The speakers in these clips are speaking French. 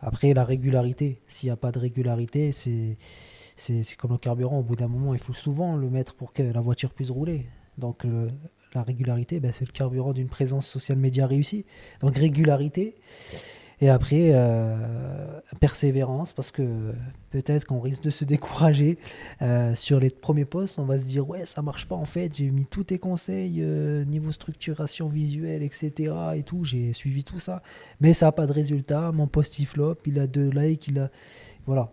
Après, la régularité, s'il n'y a pas de régularité, c'est comme le carburant. Au bout d'un moment, il faut souvent le mettre pour que la voiture puisse rouler. Donc, la régularité, ben, c'est le carburant d'une présence social média réussie. Donc, régularité. Et après, persévérance, parce que peut-être qu'on risque de se décourager sur les premiers posts. On va se dire, ouais, ça marche pas en fait. J'ai mis tous tes conseils niveau structuration visuelle, etc. Et tout. J'ai suivi tout ça. Mais ça n'a pas de résultat. Mon post il flop, il a 2 likes, il a. Voilà.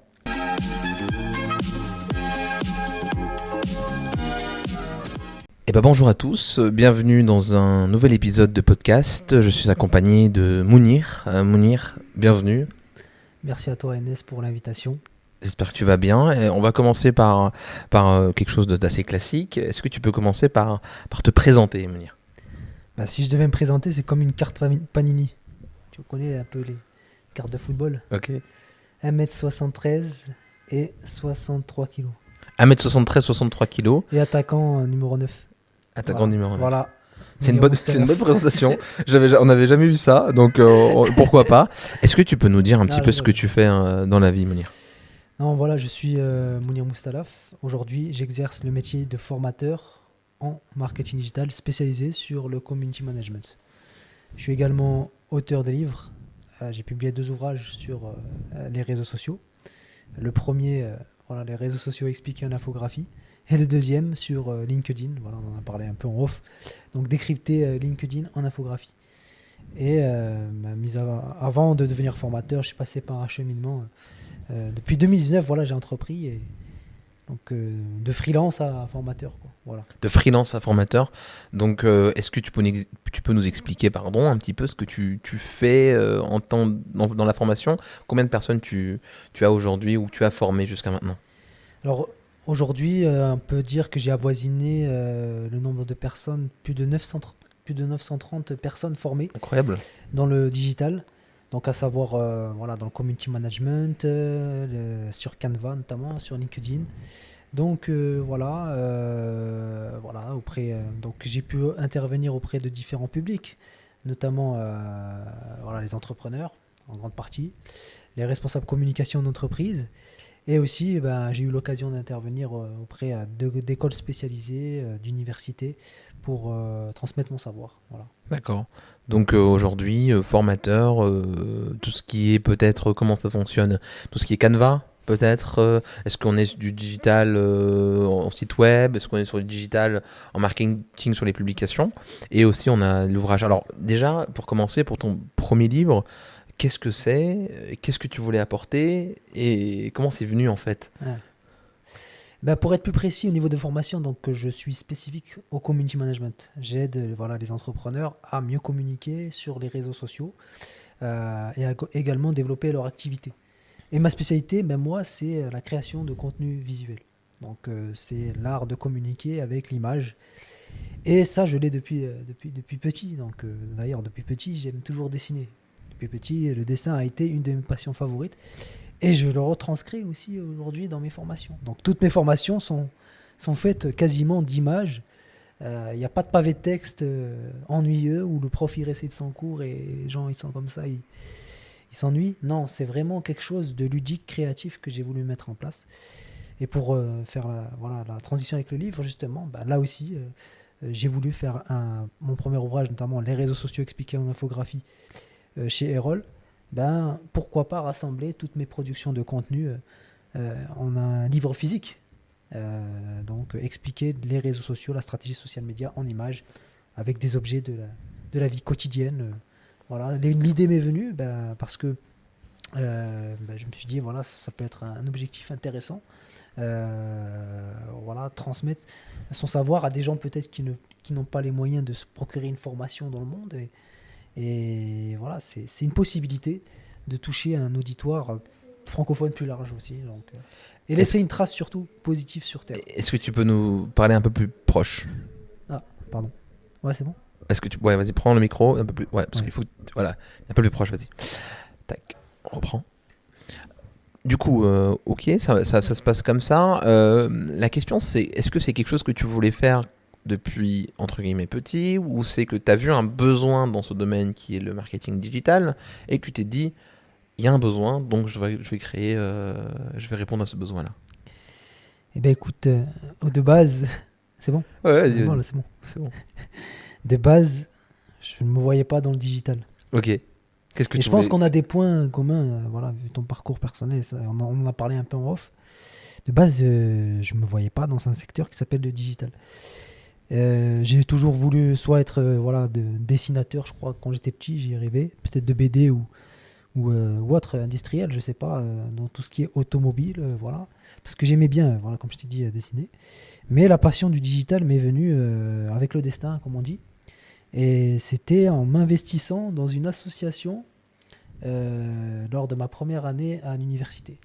Eh ben bonjour à tous, bienvenue dans un nouvel épisode de podcast. Je suis accompagné de Mounir. Mounir, bienvenue. Merci à toi, Enes, pour l'invitation. J'espère que tu vas bien. Et on va commencer par quelque chose d'assez classique. Est-ce que tu peux commencer par te présenter, Mounir? Bah, si je devais me présenter, c'est comme une carte Panini. Tu connais un peu les cartes de football. Ok. 1m73 et 63 kilos. 1m73, 63 kilos. Et attaquant numéro 9. Attaquant numéro 9. Voilà. C'est une bonne présentation. On n'avait jamais eu ça, donc pourquoi pas. Est-ce que tu peux nous dire un petit peu ce que tu fais dans la vie, Mounir? Non, voilà, je suis Mounir Moustalaf. Aujourd'hui, j'exerce le métier de formateur en marketing digital spécialisé sur le community management. Je suis également auteur de livres. J'ai publié 2 ouvrages sur les réseaux sociaux. Le premier, voilà, les réseaux sociaux expliqués en infographie. Et le deuxième sur LinkedIn. Voilà, on en a parlé un peu en off. Donc décrypter LinkedIn en infographie. Et avant de devenir formateur, je suis passé par un cheminement. Depuis 2019, voilà, j'ai entrepris. Et donc de freelance à formateur, quoi. Voilà. De freelance à formateur. Donc, est-ce que tu peux nous expliquer, un petit peu ce que tu fais dans la formation? Combien de personnes tu as aujourd'hui ou tu as formé jusqu'à maintenant? Alors aujourd'hui, on peut dire que j'ai avoisiné le nombre de personnes, plus de 930 personnes formées. Incroyable. Dans le digital. Donc à savoir voilà, dans le community management, sur Canva notamment, sur LinkedIn. Donc voilà, donc j'ai pu intervenir auprès de différents publics, notamment voilà, les entrepreneurs en grande partie, les responsables communication d'entreprise, et aussi j'ai eu l'occasion d'intervenir auprès d'écoles spécialisées, d'universités pour transmettre mon savoir. Voilà. D'accord. Donc aujourd'hui, formateur, tout ce qui est peut-être, comment ça fonctionne? Tout ce qui est Canva, peut-être. Est-ce qu'on est du digital en site web? Est-ce qu'on est sur du digital en marketing sur les publications? Et aussi, on a l'ouvrage. Alors déjà, pour commencer, pour ton premier livre, qu'est-ce que c'est? Qu'est-ce que tu voulais apporter? Et comment c'est venu en fait? Pour être plus précis au niveau de formation, donc je suis spécifique au community management. J'aide voilà, les entrepreneurs à mieux communiquer sur les réseaux sociaux et à également développer leur activité. Et ma spécialité, moi, c'est la création de contenu visuel. Donc c'est l'art de communiquer avec l'image. Et ça, je l'ai depuis petit. Donc d'ailleurs, depuis petit, j'aime toujours dessiner. Depuis petit, le dessin a été une de mes passions favorites. Et je le retranscris aussi aujourd'hui dans mes formations. Donc toutes mes formations sont faites quasiment d'images. Il n'y a pas de pavé de texte ennuyeux où le prof il récite son cours et les gens ils sont comme ça, ils s'ennuient. Non, c'est vraiment quelque chose de ludique, créatif que j'ai voulu mettre en place. Et pour faire la transition avec le livre, justement, là aussi, j'ai voulu faire mon premier ouvrage, notamment Les réseaux sociaux expliqués en infographie chez Erol. Pourquoi pas rassembler toutes mes productions de contenu en un livre physique. Donc expliquer les réseaux sociaux, la stratégie social média en images avec des objets de la vie quotidienne. Voilà. L'idée m'est venue parce que je me suis dit voilà, ça peut être un objectif intéressant. Voilà, transmettre son savoir à des gens peut-être qui n'ont pas les moyens de se procurer une formation dans le monde. Et voilà, c'est une possibilité de toucher un auditoire francophone plus large aussi. Donc, et laisser une trace surtout positive sur Terre. Est-ce que tu peux nous parler un peu plus proche? Ah, pardon. Ouais, c'est bon. Est-ce que ouais, vas-y, prends le micro un peu plus. Ouais, parce qu'il faut, voilà, un peu plus proche, vas-y. Tac, on reprend. Du coup, ok, ça se passe comme ça. La question, c'est, est-ce que c'est quelque chose que tu voulais faire depuis, entre guillemets, petit, ou c'est que tu as vu un besoin dans ce domaine qui est le marketing digital et que tu t'es dit, il y a un besoin, donc je vais créer, je vais répondre à ce besoin-là. Eh ben écoute, de base, c'est bon. Ouais, C'est bon, là, c'est bon. C'est bon. De base, je ne me voyais pas dans le digital. Ok. Qu'est-ce que Et tu je pense voulais... qu'on a des points communs, voilà, vu ton parcours personnel, on en a parlé un peu en off. De base, je me voyais pas dans un secteur qui s'appelle le digital. J'ai toujours voulu soit être voilà, dessinateur, je crois, quand j'étais petit, j'y rêvais, peut-être de BD ou autre industriel, je sais pas, dans tout ce qui est automobile, voilà. Parce que j'aimais bien, voilà, comme je t'ai dit, dessiner. Mais la passion du digital m'est venue avec le destin, comme on dit. Et c'était en m'investissant dans une association lors de ma première année à l'université.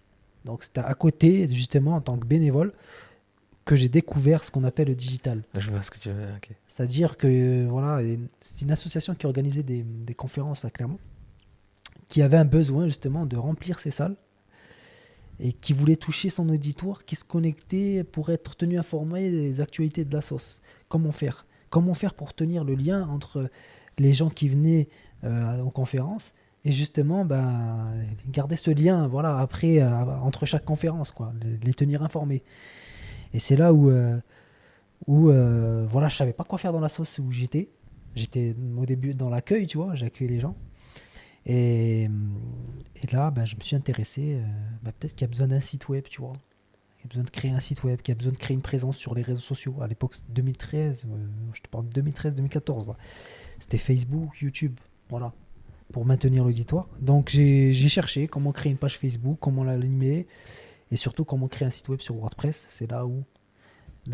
Donc c'était à côté, justement, en tant que bénévole, que j'ai découvert ce qu'on appelle le digital. Je vois ce que tu veux, ok. C'est-à-dire que voilà, c'est une association qui organisait des conférences à Clermont, qui avait un besoin justement de remplir ces salles et qui voulait toucher son auditoire, qui se connectait pour être tenu informé des actualités de la sauce. Comment faire ? Comment faire pour tenir le lien entre les gens qui venaient aux conférences et justement garder ce lien voilà, après, entre chaque conférence, quoi, les tenir informés. Et c'est là où voilà, je savais pas quoi faire dans la sauce où j'étais. J'étais au début dans l'accueil, tu vois, j'accueillais les gens. Et là, je me suis intéressé, peut-être qu'il y a besoin d'un site web, tu vois. Il y a besoin de créer un site web, qu'il y a besoin de créer une présence sur les réseaux sociaux. À l'époque, c'était 2013, je te parle de 2013-2014. Là. C'était Facebook, YouTube, voilà, pour maintenir l'auditoire. Donc j'ai cherché comment créer une page Facebook, comment l'animer, et surtout comment créer un site web sur WordPress. C'est là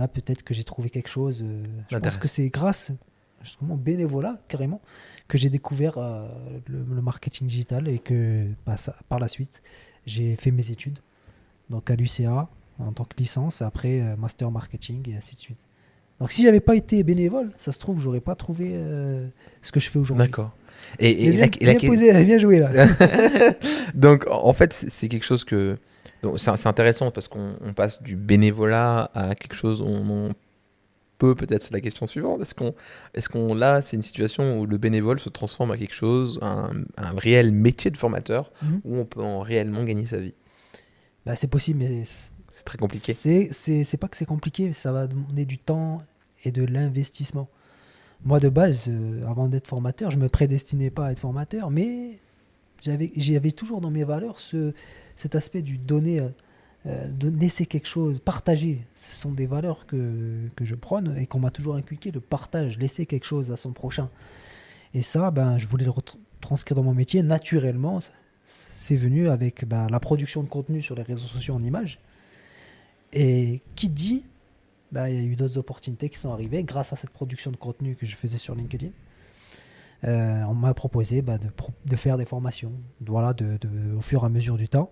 peut-être que j'ai trouvé quelque chose. Je pense que c'est grâce justement au bénévolat carrément que j'ai découvert le marketing digital et que par la suite j'ai fait mes études donc à l'UCA en tant que licence, après master marketing et ainsi de suite. Donc si j'avais pas été bénévole, ça se trouve j'aurais pas trouvé ce que je fais aujourd'hui. D'accord. Et bien joué là. Donc en fait c'est quelque chose que donc, c'est intéressant parce qu'on passe du bénévolat à quelque chose où on peut-être c'est la question suivante. Est-ce qu'on là, c'est une situation où le bénévole se transforme à quelque chose, un réel métier de formateur, où on peut en réellement gagner sa vie? C'est possible, mais c'est très compliqué. C'est pas que c'est compliqué, ça va demander du temps et de l'investissement. Moi, de base, avant d'être formateur, je me prédestinais pas à être formateur, mais j'avais toujours dans mes valeurs cet aspect du donner. De laisser quelque chose, partager, ce sont des valeurs que je prône et qu'on m'a toujours inculqué, le partage, laisser quelque chose à son prochain. Et ça, je voulais le transcrire dans mon métier naturellement. C'est venu avec la production de contenu sur les réseaux sociaux en images. Et qui dit, il y a eu d'autres opportunités qui sont arrivées grâce à cette production de contenu que je faisais sur LinkedIn. On m'a proposé de faire des formations, voilà, au fur et à mesure du temps.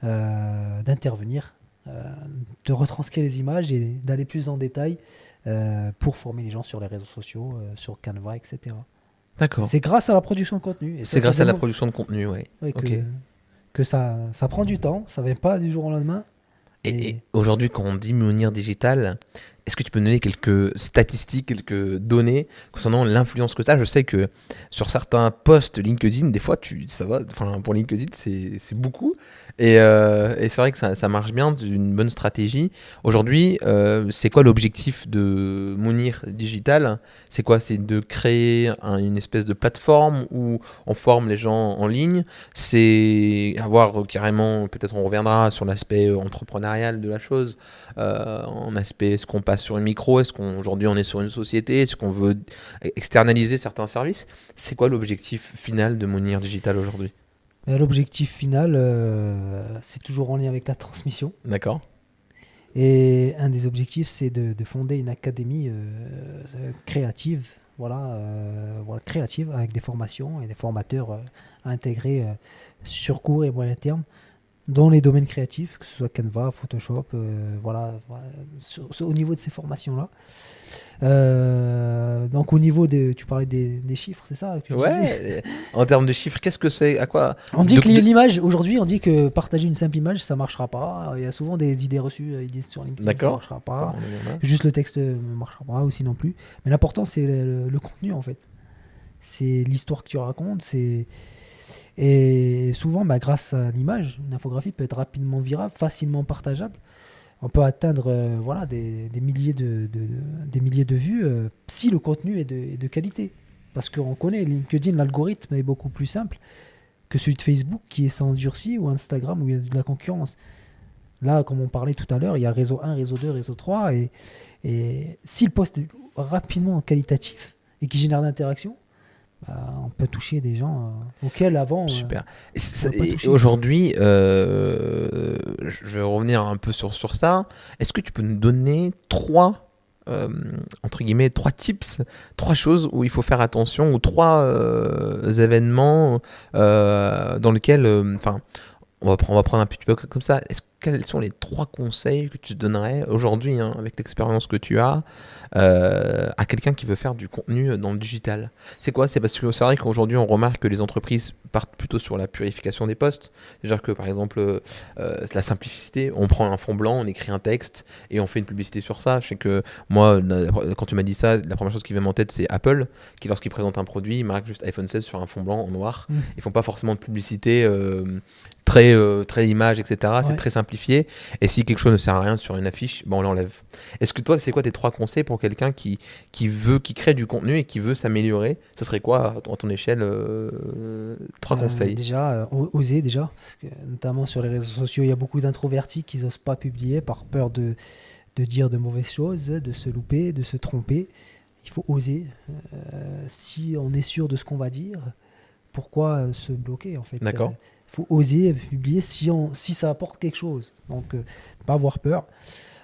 D'intervenir, de retranscrire les images et d'aller plus en détail pour former les gens sur les réseaux sociaux, sur Canva, etc. D'accord. C'est grâce à la production de contenu. C'est grâce à la production de contenu, oui. Que ça prend du temps, ça ne vient pas du jour au lendemain. Et aujourd'hui, quand on dit Mounir Digital, est-ce que tu peux donner quelques statistiques, quelques données concernant l'influence que tu as? Je sais que sur certains posts LinkedIn, des fois, ça va. Enfin, pour LinkedIn, c'est beaucoup. Et c'est vrai que ça marche bien, c'est une bonne stratégie. Aujourd'hui, c'est quoi l'objectif de Mounir Digital? C'est quoi? C'est de créer une espèce de plateforme où on forme les gens en ligne. C'est avoir carrément, peut-être on reviendra sur l'aspect entrepreneurial de la chose, en aspect, est-ce qu'on passe sur une micro, est-ce qu'aujourd'hui on est sur une société, est-ce qu'on veut externaliser certains services? C'est quoi l'objectif final de Mounir Digital aujourd'hui? L'objectif final, c'est toujours en lien avec la transmission. D'accord. Et un des objectifs, c'est de fonder une académie créative, créative, avec des formations et des formateurs à intégrer sur court et moyen terme dans les domaines créatifs, que ce soit Canva, Photoshop, au niveau de ces formations-là. Donc au niveau tu parlais des chiffres, c'est ça que tu disais ? En termes de chiffres, qu'est-ce que c'est? À quoi? On dit que l'image, aujourd'hui, on dit que partager une simple image, ça marchera pas. Il y a souvent des idées reçues, ils disent sur LinkedIn, ça marchera pas. Juste le texte ne marchera pas aussi non plus. Mais l'important, c'est le contenu, en fait. C'est l'histoire que tu racontes, Et souvent, grâce à l'image, une infographie peut être rapidement virale, facilement partageable. On peut atteindre des milliers des milliers de vues si le contenu est de qualité. Parce qu'on connaît LinkedIn, l'algorithme est beaucoup plus simple que celui de Facebook qui est s'endurci ou Instagram où il y a de la concurrence. Là, comme on parlait tout à l'heure, il y a réseau 1, réseau 2, réseau 3. Et si le post est rapidement qualitatif et qui génère d'interaction, on peut toucher des gens auxquels avant Super. Et, on peut pas toucher. aujourd'hui, je vais revenir un peu sur ça. Est-ce que tu peux nous donner entre guillemets, trois tips, trois choses où il faut faire attention, ou trois événements dans lesquels, on va prendre un petit peu comme ça. Quels sont les trois conseils que tu donnerais aujourd'hui, avec l'expérience que tu as, à quelqu'un qui veut faire du contenu dans le digital? C'est quoi? C'est parce que c'est vrai qu'aujourd'hui, on remarque que les entreprises partent plutôt sur la purification des posts. C'est-à-dire que, par exemple, c'est la simplicité. On prend un fond blanc, on écrit un texte et on fait une publicité sur ça. Je sais que moi, quand tu m'as dit ça, la première chose qui vient en tête, c'est Apple, qui, lorsqu'ils présentent un produit, marque juste iPhone 16 sur un fond blanc en noir. Ils font pas forcément de publicité très image, etc. C'est très simplifié. Et si quelque chose ne sert à rien sur une affiche, on l'enlève. Est-ce que toi, c'est quoi tes trois conseils pour quelqu'un qui crée du contenu et qui veut s'améliorer? Ça serait quoi, à ton échelle, trois conseils? Déjà, oser déjà. Parce que, notamment sur les réseaux sociaux, il y a beaucoup d'introvertis qui n'osent pas publier par peur de dire de mauvaises choses, de se louper, de se tromper. Il faut oser. Si on est sûr de ce qu'on va dire, pourquoi se bloquer en fait? D'accord. Il faut oser publier si ça apporte quelque chose. Donc, pas avoir peur.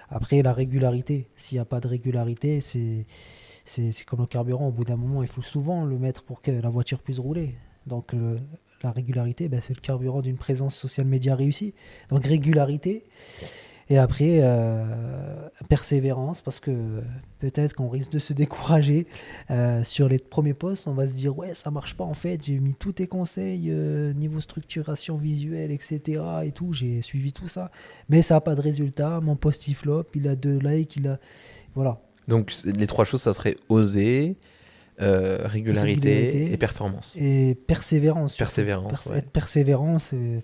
Après, la régularité. S'il n'y a pas de régularité, c'est comme le carburant. Au bout d'un moment, il faut souvent le mettre pour que la voiture puisse rouler. Donc, la régularité, c'est le carburant d'une présence social média réussie. Donc, régularité. Et après, persévérance, parce que peut-être qu'on risque de se décourager sur les premiers posts. On va se dire, ouais, ça marche pas en fait. J'ai mis tous tes conseils, niveau structuration visuelle, etc. Et tout. J'ai suivi tout ça. Mais ça n'a pas de résultat. Mon post, il flop. Il a 2 likes. Voilà. Donc, les trois choses, ça serait oser, régularité et performance. Et persévérance. Persévérance, ouais. Être persévérant, c'est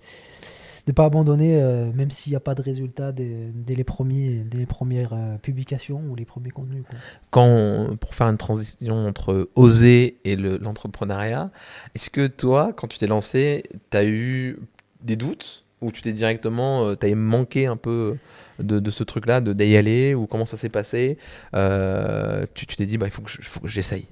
de ne pas abandonner, même s'il n'y a pas de résultat dès les premières publications ou les premiers contenus. Pour faire une transition entre oser et l'entrepreneuriat, est-ce que toi, quand tu t'es lancé, tu as eu des doutes ou tu t'es directement, tu as manqué un peu de ce truc-là, d'y aller, ou comment ça s'est passé? Tu t'es dit, il faut que j'essaye.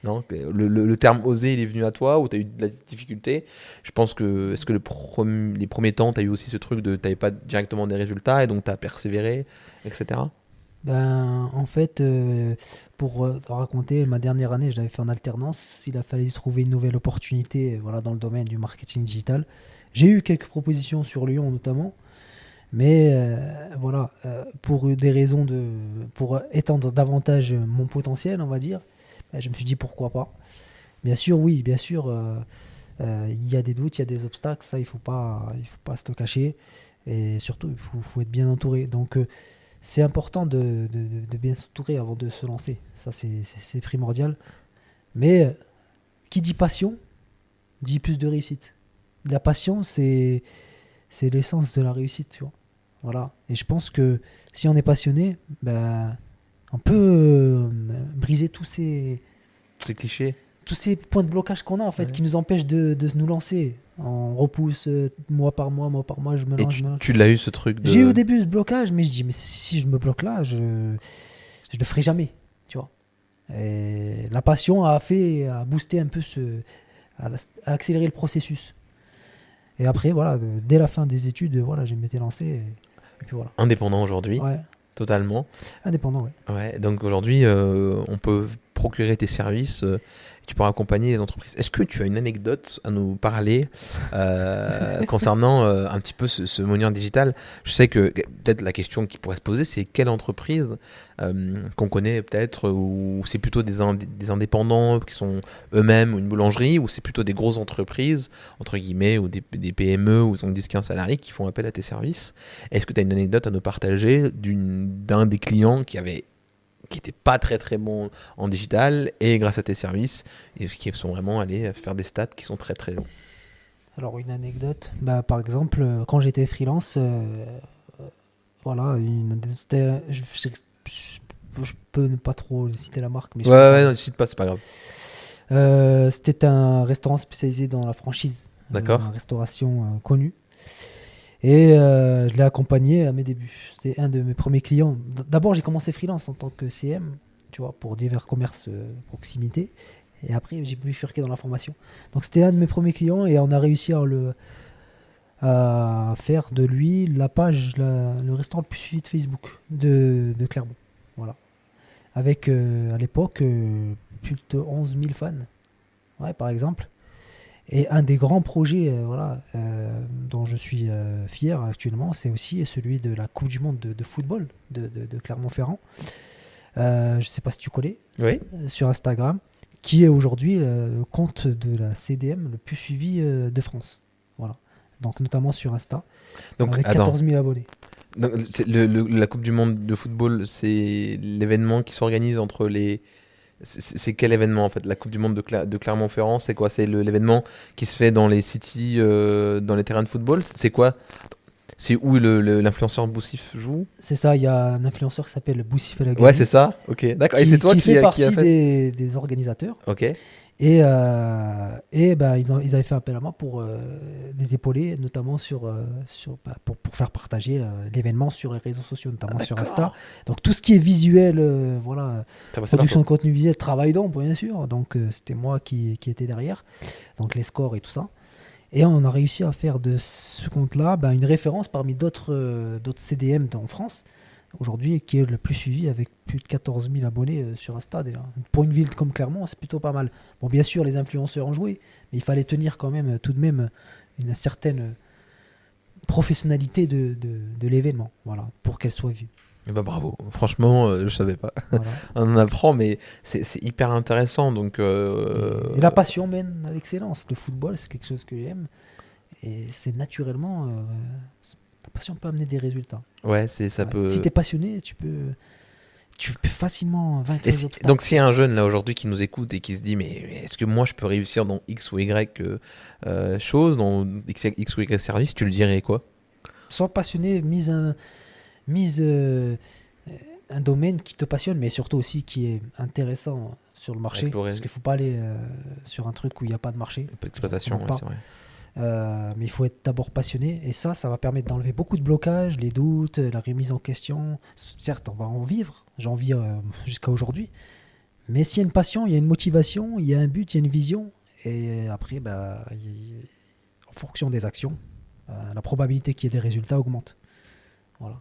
Non, le terme oser, il est venu à toi ou tu as eu de la difficulté? Je pense que, est-ce que les premiers temps, tu as eu aussi ce truc de tu n'avais pas directement des résultats et donc tu as persévéré, etc. En fait, pour te raconter, ma dernière année, je l'avais fait en alternance. Il a fallu trouver une nouvelle opportunité dans le domaine du marketing digital. J'ai eu quelques propositions sur Lyon notamment, mais pour des raisons pour étendre davantage mon potentiel, on va dire, je me suis dit pourquoi pas. Bien sûr, oui, bien sûr, il y a des doutes, il y a des obstacles, ça il faut pas se le cacher, et surtout il faut être bien entouré. Donc c'est important de bien s'entourer avant de se lancer, ça c'est primordial. Mais qui dit passion dit plus de réussite. La passion, c'est l'essence de la réussite, tu vois. Voilà. Et je pense que si on est passionné, on peut briser tous ces clichés, tous ces points de blocage qu'on a en fait, qui nous empêchent de nous lancer. On repousse mois par mois, je me lance. Tu l'as eu ce truc de... J'ai eu au début ce blocage, mais je dis, mais si je me bloque là, je le ferai jamais, tu vois. Et la passion a boosté un peu a accéléré le processus. Et après, dès la fin des études, je m'étais lancé. Et puis voilà. Indépendant aujourd'hui. Ouais. Totalement. Indépendant, ouais. Ouais, donc aujourd'hui, on peut procurer tes services, tu pourras accompagner les entreprises. Est-ce que tu as une anecdote à nous parler concernant un petit peu ce money digital? Je sais que peut-être la question qui pourrait se poser, c'est quelle entreprise qu'on connaît peut-être, ou c'est plutôt des indépendants qui sont eux-mêmes, ou une boulangerie, ou c'est plutôt des grosses entreprises, entre guillemets, ou des PME, où ils ont 10-15 salariés qui font appel à tes services. Est-ce que tu as une anecdote à nous partager d'un des clients qui était pas très très bon en digital, et grâce à tes services, et qui sont vraiment allés faire des stats qui sont très très bons? Alors, une anecdote, bah, par exemple, quand j'étais freelance, voilà, je peux ne pas trop citer la marque, mais Ouais, je préfère. ouais, non, ne cite pas, c'est pas grave. C'était un restaurant spécialisé dans la franchise, D'accord. restauration connue. Et je l'ai accompagné à mes débuts. C'était un de mes premiers clients. D'abord, j'ai commencé freelance en tant que CM, tu vois, pour divers commerces proximité. Et après, j'ai bifurqué dans la formation. Donc, c'était un de mes premiers clients et on a réussi à faire de lui la page, le restaurant le plus suivi de Facebook de Clermont. Voilà. Avec, à l'époque, plus de 11 000 fans, ouais, par exemple. Et un des grands projets voilà, dont je suis fier actuellement, c'est aussi celui de la Coupe du Monde de football de Clermont-Ferrand. Je ne sais pas si tu connais, Oui. sur Instagram, qui est aujourd'hui le compte de la CDM le plus suivi de France. Voilà. Donc notamment sur Insta, Donc, avec attends. 14 000 abonnés. Donc, la Coupe du Monde de football, c'est l'événement qui s'organise entre les. C'est quel événement en fait? La Coupe du Monde de Clermont-Ferrand, c'est quoi? C'est l'événement qui se fait dans les cities, dans les terrains de football? C'est quoi? C'est où l'influenceur Boussif joue? C'est ça, il y a un influenceur qui s'appelle Boussif El Ouais, c'est Aghabi, ça. Ok, d'accord. Et c'est toi qui fait qui a partie fait. des organisateurs. Ok, Et ben, ils avaient fait appel à moi pour les épauler, notamment pour faire partager l'événement sur les réseaux sociaux, notamment sur Insta. d'accord. Donc tout ce qui est visuel, voilà, Ça va, c'est production partout. de contenu visuel, travail d'ombre, bien sûr. Donc c'était moi qui était derrière, donc les scores et tout ça. Et on a réussi à faire de ce compte-là une référence parmi d'autres CDM en France, aujourd'hui, qui est le plus suivi avec plus de 14 000 abonnés sur Insta déjà. Pour une ville comme Clermont, c'est plutôt pas mal. Bon, bien sûr, les influenceurs ont joué, mais il fallait tenir quand même, tout de même, une certaine professionnalité de l'événement, voilà, pour qu'elle soit vue. Eh ben, bravo. Franchement, je savais pas. Voilà. On en apprend, mais c'est hyper intéressant. Donc, Et la passion mène à l'excellence. Le football, c'est quelque chose que j'aime. Et c'est naturellement. La passion peut amener des résultats. ouais, ça Ouais. peut. Si tu es passionné, tu peux facilement vaincre les obstacles. Donc, s'il y a un jeune là aujourd'hui qui nous écoute et qui se dit, mais est-ce que moi je peux réussir dans X ou Y chose, dans X ou Y service, tu le dirais quoi? Sois passionné, mise un domaine qui te passionne, mais surtout aussi qui est intéressant sur le marché. Explorer. Parce qu'il ne faut pas aller sur un truc où il n'y a pas de marché. Pas d'exploitation, Donc, ouais, pas. c'est vrai. Mais il faut être d'abord passionné. Et ça va permettre d'enlever beaucoup de blocages, les doutes, la remise en question. Certes, on va en vivre. J'en vis jusqu'à aujourd'hui. Mais s'il y a une passion, il y a une motivation, il y a un but, il y a une vision. Et après, en fonction des actions, la probabilité qu'il y ait des résultats augmente. Voilà.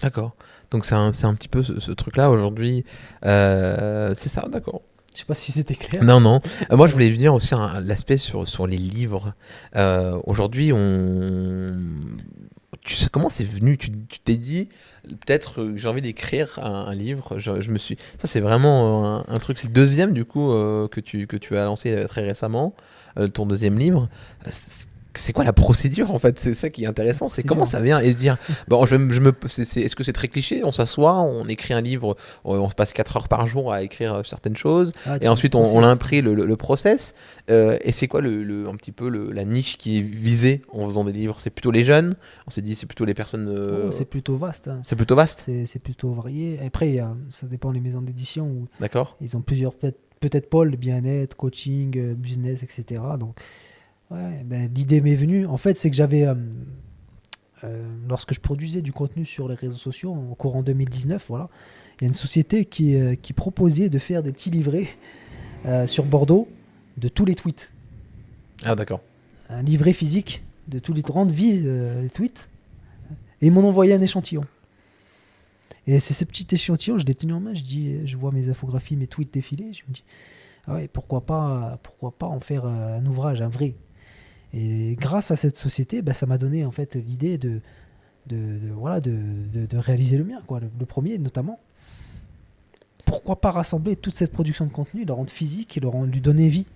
D'accord. Donc, c'est un petit peu ce truc-là aujourd'hui. C'est ça, d'accord. Je sais pas si c'était clair. Non, non. Moi, je voulais venir aussi à l'aspect sur les livres. Aujourd'hui, tu sais comment c'est venu? Tu t'es dit, peut-être j'ai envie d'écrire un livre. Je me suis. Ça, c'est vraiment un truc. C'est le deuxième, du coup, que tu as lancé très récemment, ton deuxième livre. C'est quoi la procédure en fait? C'est ça qui est intéressant. C'est comment ça vient et se dire bon, est-ce que c'est très cliché? On s'assoit, on écrit un livre, on se passe 4 heures par jour à écrire certaines choses et ensuite on imprime le process. Et c'est quoi un petit peu la niche qui est visée en faisant des livres? C'est plutôt les jeunes? On s'est dit c'est plutôt les personnes. C'est plutôt vaste. Hein. C'est plutôt vaste. C'est plutôt varié. Après, ça dépend des maisons d'édition où D'accord. ils ont plusieurs peut-être pôles, bien-être, coaching, business, etc. Donc ouais, l'idée m'est venue. En fait, c'est que j'avais, lorsque je produisais du contenu sur les réseaux sociaux en courant 2019, voilà, il y a une société qui proposait de faire des petits livrets sur Bordeaux de tous les tweets. Ah d'accord. Un livret physique de tous les 30 vies des tweets. Et ils m'ont envoyé un échantillon. Et c'est ce petit échantillon, je l'ai tenu en main, je vois mes infographies, mes tweets défiler, je me dis, ah ouais, pourquoi pas en faire un ouvrage, un vrai. Et grâce à cette société, ça m'a donné en fait l'idée de réaliser le mien, quoi, le premier notamment. Pourquoi pas rassembler toute cette production de contenu, la rendre physique et lui donner vie.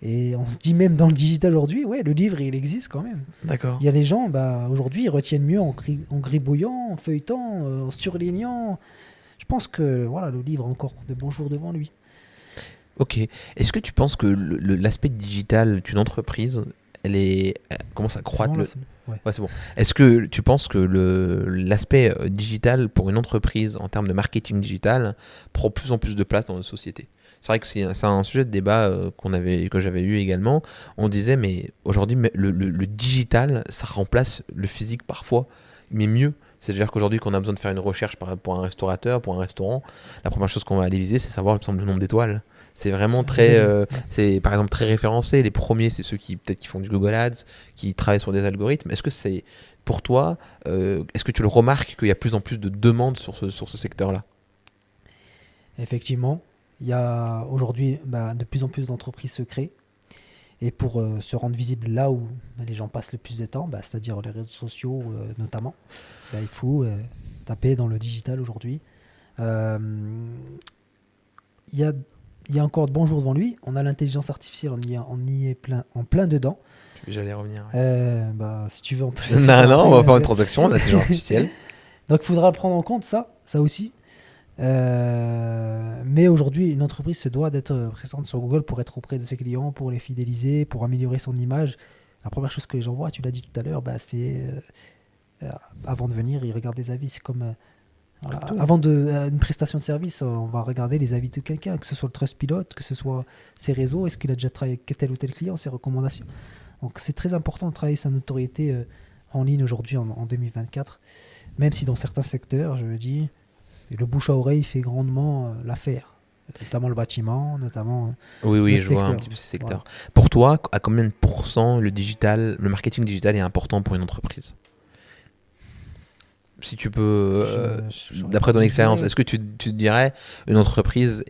Et on se dit même dans le digital aujourd'hui, ouais, le livre il existe quand même. D'accord. Il y a les gens, aujourd'hui, ils retiennent mieux en gribouillant, en feuilletant, en surlignant. Je pense que voilà, le livre a encore de bons jours devant lui. Ok. Est-ce que tu penses que l'aspect digital d'une entreprise, elle commence à C'est croître. bon, là, c'est bon. Ouais. Ouais, c'est bon. Est-ce que tu penses que l'aspect digital pour une entreprise en termes de marketing digital prend plus en plus de place dans notre société? C'est vrai que c'est un sujet de débat que j'avais eu également. On disait, mais aujourd'hui, le digital, ça remplace le physique parfois, mais mieux. C'est-à-dire qu'aujourd'hui, quand on a besoin de faire une recherche pour un restaurateur, pour un restaurant, la première chose qu'on va aller viser, c'est savoir, il me semble, le nombre d'étoiles. C'est vraiment très, c'est par exemple très référencé. Les premiers, c'est ceux qui peut-être qui font du Google Ads, qui travaillent sur des algorithmes. Est-ce que c'est pour toi, est-ce que tu le remarques qu'il y a plus en plus de demandes sur ce secteur-là? Effectivement, il y a aujourd'hui de plus en plus d'entreprises se créent. Et pour se rendre visible là où les gens passent le plus de temps, c'est-à-dire les réseaux sociaux notamment, il faut taper dans le digital aujourd'hui. Euh, Il y a, il y a encore de bons jours devant lui. On a l'intelligence artificielle, on y est en plein dedans. J'allais revenir. Ouais. Si tu veux, on peut. Non, non, on va faire une transaction, l'intelligence artificielle. Donc il faudra le prendre en compte, ça aussi. Mais aujourd'hui, une entreprise se doit d'être présente sur Google pour être auprès de ses clients, pour les fidéliser, pour améliorer son image. La première chose que les gens voient, tu l'as dit tout à l'heure, c'est avant de venir, ils regardent les avis. C'est comme voilà, avant une prestation de service, on va regarder les avis de quelqu'un, que ce soit le Trustpilot, que ce soit ses réseaux, est-ce qu'il a déjà travaillé avec tel ou tel client, ses recommandations. Donc c'est très important de travailler sa notoriété en ligne aujourd'hui en 2024, même si dans certains secteurs, je le dis, le bouche à oreille fait grandement l'affaire, notamment le bâtiment, notamment Oui, le je vois un secteur. petit peu ce secteur. Voilà. Pour toi, à combien de pourcents le marketing digital est important pour une entreprise? Si tu peux, d'après ton expérience, est-ce que tu te dirais une entreprise,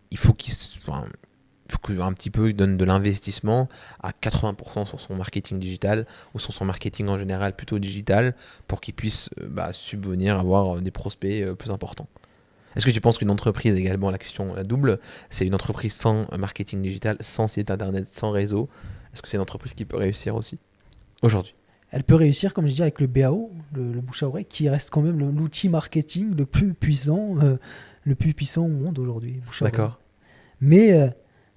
il faut qu'un petit peu il donne de l'investissement à 80% sur son marketing digital ou sur son marketing en général plutôt digital pour qu'il puisse subvenir, avoir des prospects plus importants? Est-ce que tu penses qu'une entreprise, également la question la double, c'est une entreprise sans marketing digital, sans site internet, sans réseau? Est-ce que c'est une entreprise qui peut réussir aussi aujourd'hui? Elle peut réussir, comme je dis, avec le BAO, le bouche à oreille, qui reste quand même l'outil marketing le plus puissant au monde aujourd'hui. Bouche à oreille. D'accord. Mais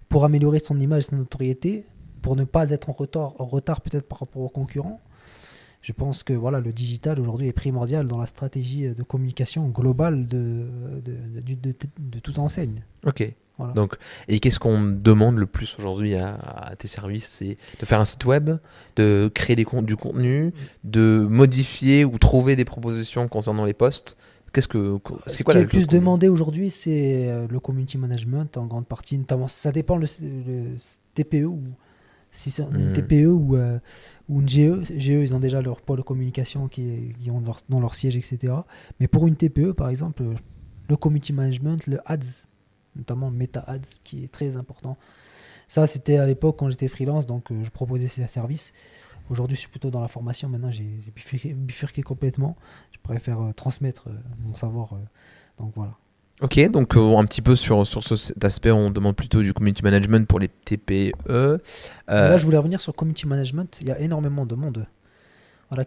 pour améliorer son image, son notoriété, pour ne pas être en retard peut-être par rapport aux concurrents, je pense que voilà, le digital aujourd'hui est primordial dans la stratégie de communication globale de toute enseigne. Ok. Voilà. Donc, et qu'est-ce qu'on demande le plus aujourd'hui à tes services? C'est de faire un site web, de créer du contenu, de modifier ou trouver des propositions concernant les posts. Ce qui est le plus demandé aujourd'hui, c'est le community management en grande partie. Notamment, ça dépend le TPE ou si c'est une TPE ou une GE. GE, ils ont déjà leur pôle de communication qui ont dans leur siège, etc. Mais pour une TPE, par exemple, le community management, le ads, notamment Meta Ads, qui est très important. Ça, c'était à l'époque quand j'étais freelance, donc je proposais ces services. Aujourd'hui, je suis plutôt dans la formation. Maintenant, j'ai bifurqué complètement. Je préfère transmettre mon savoir. Donc voilà. Ok, donc un petit peu sur cet aspect, on demande plutôt du community management pour les TPE. Là, je voulais revenir sur community management. Il y a énormément de monde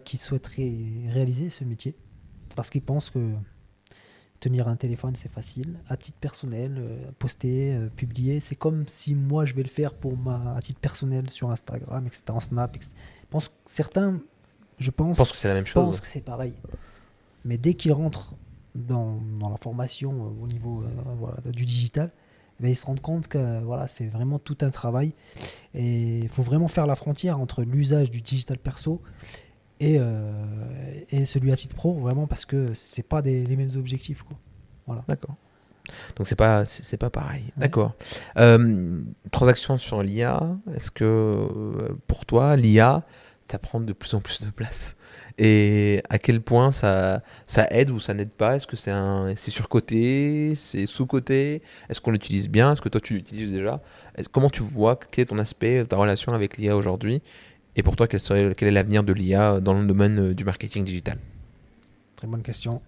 qui souhaiterait réaliser ce métier parce qu'ils pensent que tenir un téléphone, c'est facile. À titre personnel, poster, publier, c'est comme si moi, je vais le faire à titre personnel sur Instagram, etc., en Snap, etc. Certains, je pense que c'est la même chose. Pensent que c'est pareil. Mais dès qu'ils rentrent dans la formation au niveau du digital, ils se rendent compte que c'est vraiment tout un travail. Et il faut vraiment faire la frontière entre l'usage du digital perso et celui à titre pro, vraiment, parce que c'est pas les mêmes objectifs, quoi. Voilà. D'accord. Donc c'est pas pareil. Ouais. D'accord. Transaction sur l'IA, est-ce que pour toi l'IA ça prend de plus en plus de place? Et à quel point ça aide ou ça n'aide pas? Est-ce que c'est surcoté, c'est sous-coté? Est-ce qu'on l'utilise bien? Est-ce que toi tu l'utilises déjà? Comment tu vois, quel est ton aspect, ta relation avec l'IA aujourd'hui? Et pour toi, quel est l'avenir de l'IA dans le domaine du marketing digital? Très bonne question.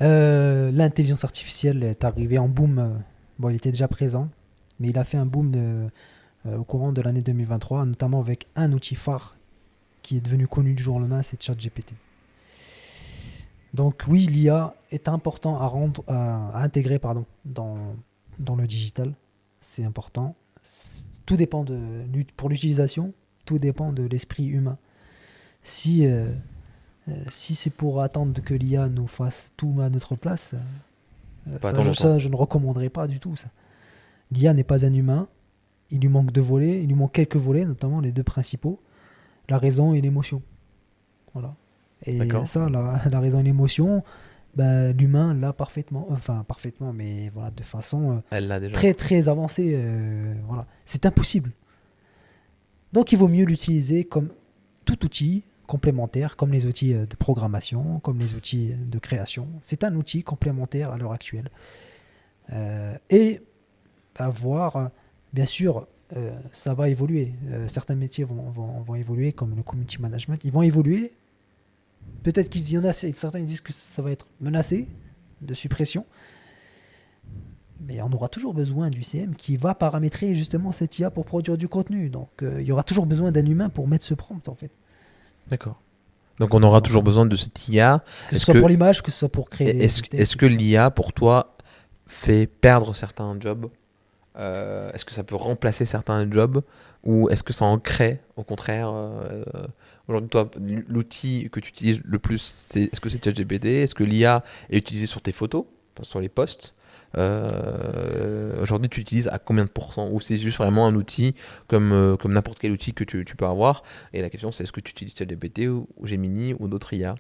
L'intelligence artificielle est arrivée en boom. Bon, il était déjà présent, mais il a fait un boom au courant de l'année 2023, notamment avec un outil phare qui est devenu connu du jour au lendemain, c'est ChatGPT. Donc oui, l'IA est important à intégrer dans le digital. C'est important. tout dépend pour l'utilisation, tout dépend de l'esprit humain. Si, si c'est pour attendre que l'IA nous fasse tout à notre place, Pas attendre longtemps. ça, je ne recommanderais pas du tout ça. L'IA n'est pas un humain, il lui manque 2 volets, il lui manque quelques volets, notamment les 2 principaux, la raison et l'émotion. Voilà. Et D'accord. ça, la raison et l'émotion, bah, l'humain l'a parfaitement, enfin parfaitement, mais voilà, de façon Elle l'a déjà. très très avancée. Voilà. C'est impossible. Donc il vaut mieux l'utiliser comme tout outil complémentaire, comme les outils de programmation, comme les outils de création. C'est un outil complémentaire à l'heure actuelle. Et à voir, bien sûr, ça va évoluer. Certains métiers vont évoluer, comme le community management. Ils vont évoluer. Peut-être qu'il y en a, certains disent que ça va être menacé de suppression. Mais on aura toujours besoin du CM qui va paramétrer justement cette IA pour produire du contenu. Donc il y aura toujours besoin d'un humain pour mettre ce prompt en fait. D'accord. Donc on aura toujours besoin de cette IA. Que ce Est-ce soit que, pour l'image, que ce soit pour créer est-ce, du texte. est-ce que l'IA, pour toi, fait perdre certains jobs? Est-ce que ça peut remplacer certains jobs? Ou est-ce que ça en crée, au contraire? Aujourd'hui, toi, l'outil que tu utilises le plus, est-ce que c'est ChatGPT? Est-ce que l'IA est utilisée sur tes photos, sur les posts? Aujourd'hui, tu utilises à combien de pourcents? Ou c'est juste vraiment un outil comme n'importe quel outil que tu peux avoir? Et la question, c'est est-ce que tu utilises ChatGPT ou Gemini ou d'autres IA?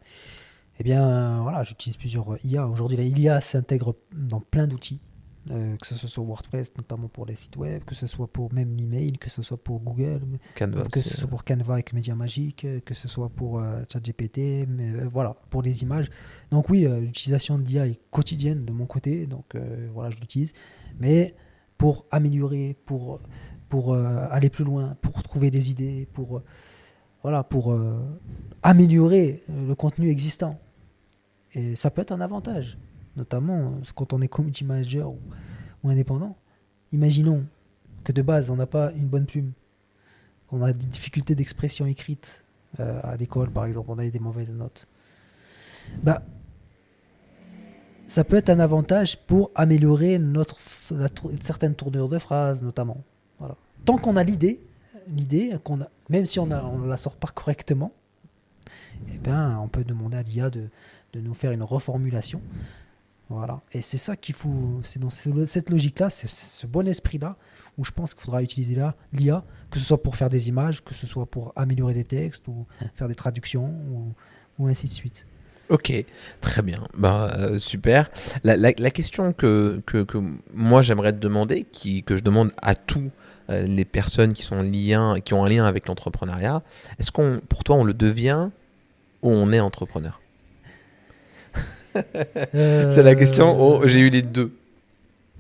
Eh bien, voilà, j'utilise plusieurs IA. Aujourd'hui, la IA s'intègre dans plein d'outils, que ce soit sur WordPress, notamment pour les sites web, que ce soit pour même l'email, que ce soit pour Google, Canva que aussi, ce soit pour Canva avec MediaMagic, que ce soit pour ChatGPT, mais voilà, pour les images. Donc oui, l'utilisation de l'IA est quotidienne de mon côté, donc voilà, je l'utilise. Mais pour améliorer, pour aller plus loin, pour trouver des idées, voilà, pour améliorer le contenu existant. Et ça peut être un avantage, notamment quand on est community manager ou indépendant. Imaginons que de base, on n'a pas une bonne plume, qu'on a des difficultés d'expression écrite à l'école, par exemple, on a eu des mauvaises notes. Bah, ça peut être un avantage pour améliorer certaines tournures de phrases, notamment. Voilà. Tant qu'on a l'idée, même si on ne la sort pas correctement, eh ben, on peut demander à l'IA de nous faire une reformulation. Voilà. Et c'est ça qu'il faut, c'est dans cette logique-là, c'est ce bon esprit-là, où je pense qu'il faudra utiliser l'IA, que ce soit pour faire des images, que ce soit pour améliorer des textes, ou faire des traductions, ou ainsi de suite. Ok, très bien. Super. La question que moi j'aimerais te demander, que je demande à tous les personnes qui ont un lien avec l'entrepreneuriat, est-ce pour toi, on le devient ou on est entrepreneur? C'est la question. J'ai eu les deux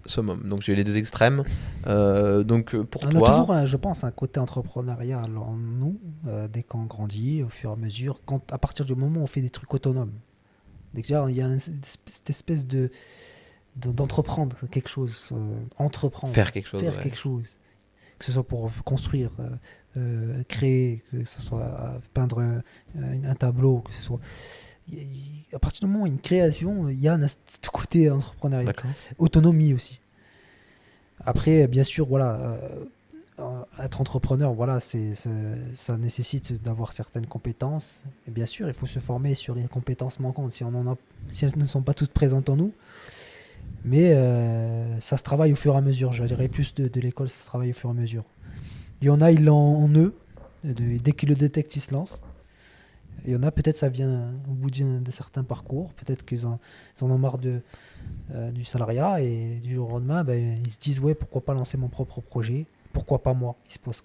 summum. Donc j'ai eu les deux extrêmes. Donc pour on toi, a toujours, je pense, un côté entrepreneurial en nous, dès qu'on grandit, au fur et à mesure, à partir du moment où on fait des trucs autonomes. Déjà, il y a cette espèce d'entreprendre quelque chose, entreprendre, faire quelque chose. faire quelque chose, que ce soit pour construire, créer, que ce soit peindre un tableau, que ce soit... À partir du moment où il y a une création, il y a ce côté entrepreneurial. D'accord. Autonomie aussi. Après, bien sûr, voilà, être entrepreneur, voilà, ça nécessite d'avoir certaines compétences. Et bien sûr, il faut se former sur les compétences manquantes si elles ne sont pas toutes présentes en nous. Mais ça se travaille au fur et à mesure. Je dirais plus de l'école, ça se travaille au fur et à mesure. Il y en a, ils l'ont en eux. Dès qu'ils le détectent, ils se lancent. Il y en a, peut-être ça vient au bout de certains parcours. Peut-être qu'ils en ont marre du salariat. Et du jour au lendemain, ils se disent, ouais, pourquoi pas lancer mon propre projet? Pourquoi pas moi? Ils se posent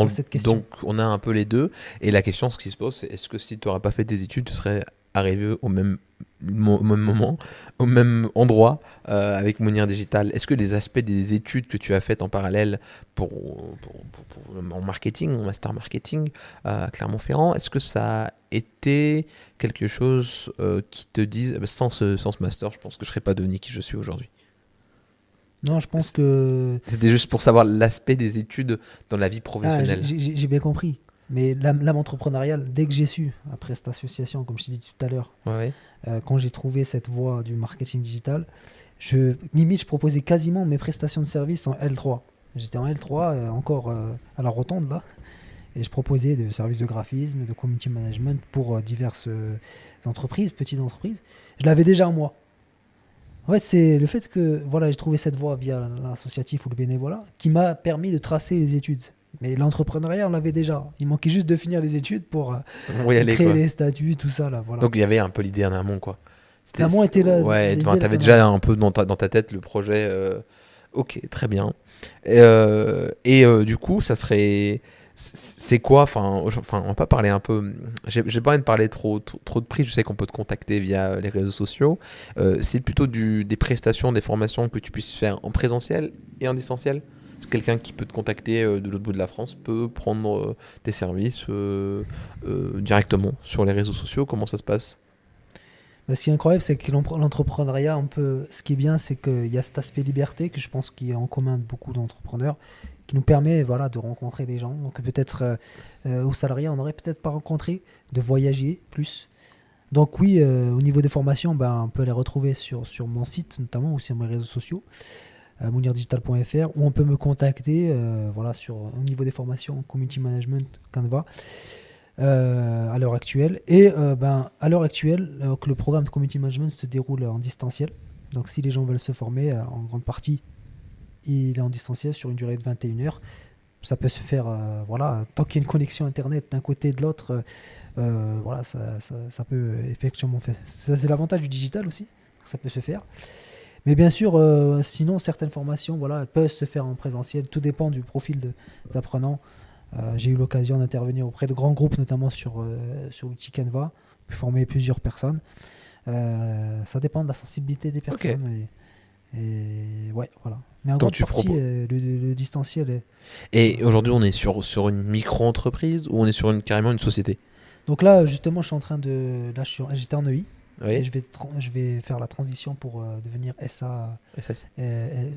cette question. Donc on a un peu les deux. Et la question, ce qui se pose, c'est est-ce que si tu n'aurais pas fait des études, tu serais arrivé au même moment, au même endroit avec Mounir Digital? Est-ce que les aspects des études que tu as faites en parallèle en marketing, en master marketing à Clermont-Ferrand, est-ce que ça a été quelque chose qui te dise sans ce master, je pense que je ne serais pas devenu qui je suis aujourd'hui? Non, je pense que... C'était juste pour savoir l'aspect des études dans la vie professionnelle. J'ai bien compris. Mais l'âme entrepreneuriale, dès que j'ai su, après cette association, comme je t'ai dit tout à l'heure, quand j'ai trouvé cette voie du marketing digital, limite, je proposais quasiment mes prestations de services en L3. J'étais en L3, encore à la Rotonde, là. Et je proposais des services de graphisme, de community management pour diverses entreprises, petites entreprises. Je l'avais déjà en moi. En fait, c'est le fait que voilà, j'ai trouvé cette voie via l'associatif ou le bénévolat qui m'a permis de tracer les études. Mais l'entrepreneuriat, on l'avait déjà. Il manquait juste de finir les études pour On va y aller, créer quoi. les statuts, tout ça, là. Voilà. Donc il y avait un peu l'idée en amont, quoi. L'amont était là. Ouais, L'idée, tu elle avais était en déjà amont. un peu dans ta tête le projet. Ok, très bien. Du coup, ça serait. C'est quoi, enfin, on va pas parler un peu. J'ai pas envie de parler trop de prix. Je sais qu'on peut te contacter via les réseaux sociaux. C'est plutôt des prestations, des formations que tu puisses faire en présentiel et en distanciel. Quelqu'un qui peut te contacter de l'autre bout de la France peut prendre tes services directement sur les réseaux sociaux. Comment ça se passe? Bah, ce qui est incroyable, c'est que l'entrepreneuriat, ce qui est bien, c'est qu'il y a cet aspect liberté que je pense qu'il y a en commun de beaucoup d'entrepreneurs, qui nous permet voilà, de rencontrer des gens. Donc peut-être aux salariés, on n'aurait peut-être pas rencontré, de voyager plus. Donc oui, au niveau des formations, ben, on peut les retrouver sur mon site notamment ou sur mes réseaux sociaux, mounirdigital.fr, où on peut me contacter voilà, au niveau des formations, community management, Canva. À l'heure actuelle. Et à l'heure actuelle, que le programme de community management se déroule en distanciel. Donc si les gens veulent se former, en grande partie, il est en distanciel sur une durée de 21 heures. Ça peut se faire, voilà, tant qu'il y a une connexion Internet d'un côté et de l'autre, voilà, ça peut effectivement faire. Ça, c'est l'avantage du digital aussi, ça peut se faire. Mais bien sûr, sinon, certaines formations, voilà, elles peuvent se faire en présentiel. Tout dépend du profil des apprenants. J'ai eu l'occasion d'intervenir auprès de grands groupes, notamment sur l'outil Canva, puis former plusieurs personnes. Ça dépend de la sensibilité des Ok. personnes. Et ouais, voilà. Mais en Donc grande tu partie, proposes. le distanciel est. Et aujourd'hui, on est sur une micro-entreprise ou on est sur carrément une société? Donc là, justement, je suis en train de. Là, j'étais en EI et Oui. je vais faire la transition pour devenir SA. SAS. Je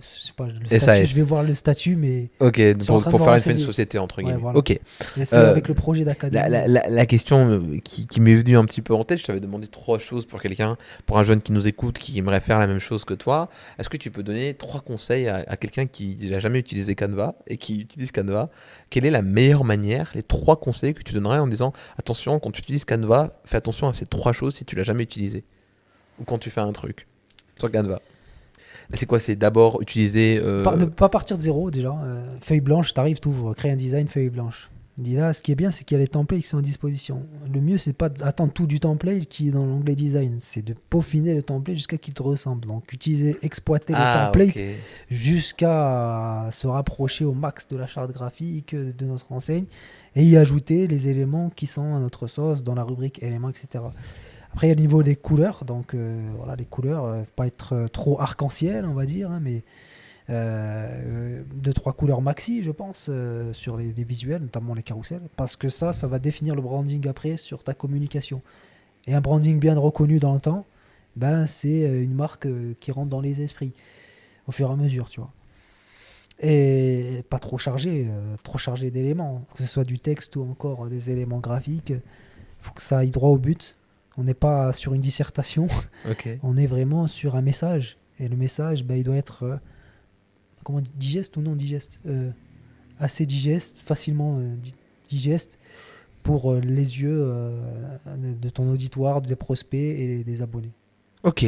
sais pas, le statut, SAS. je vais voir le statut, mais Ok, je suis en train de pour me faire une renseigner. société, entre Ouais, guillemets. voilà. Ok. Et c'est Euh, avec le projet d'académie. la question qui m'est venue un petit peu en tête, je t'avais demandé trois choses pour un jeune qui nous écoute, qui aimerait faire la même chose que toi. Est-ce que tu peux donner trois conseils à quelqu'un qui n'a jamais utilisé Canva et qui utilise Canva? Quelle est la meilleure manière, les trois conseils que tu donnerais en disant, attention, quand tu utilises Canva, fais attention à ces trois choses si tu l'as jamais utilisé ou quand tu fais un truc sur Canva? C'est quoi? C'est d'abord utiliser. Ne pas partir de zéro déjà. Feuille blanche, t'arrives, t'ouvres, crée un design, feuille blanche. Dis là, ce qui est bien, c'est qu'il y a les templates qui sont à disposition. Le mieux, c'est pas d'attendre tout du template qui est dans l'onglet design. C'est de peaufiner le template jusqu'à qu'il te ressemble. Donc, exploiter le template Ok. jusqu'à se rapprocher au max de la charte graphique de notre enseigne et y ajouter les éléments qui sont à notre sauce dans la rubrique éléments, etc. Après, il y a le niveau des couleurs. Donc, voilà, les couleurs, faut pas être trop arc-en-ciel, on va dire, hein, mais deux, trois couleurs maxi, je pense, sur les visuels, notamment les carousels, parce que ça va définir le branding après sur ta communication. Et un branding bien reconnu dans le temps, ben, c'est une marque qui rentre dans les esprits au fur et à mesure, tu vois. Et pas trop chargé d'éléments, que ce soit du texte ou encore des éléments graphiques. Il faut que ça aille droit au but. On n'est pas sur une dissertation, Ok. on est vraiment sur un message. Et le message, ben, il doit être digeste ou non digeste, assez digeste, facilement digeste pour les yeux de ton auditoire, des prospects et des abonnés. Ok.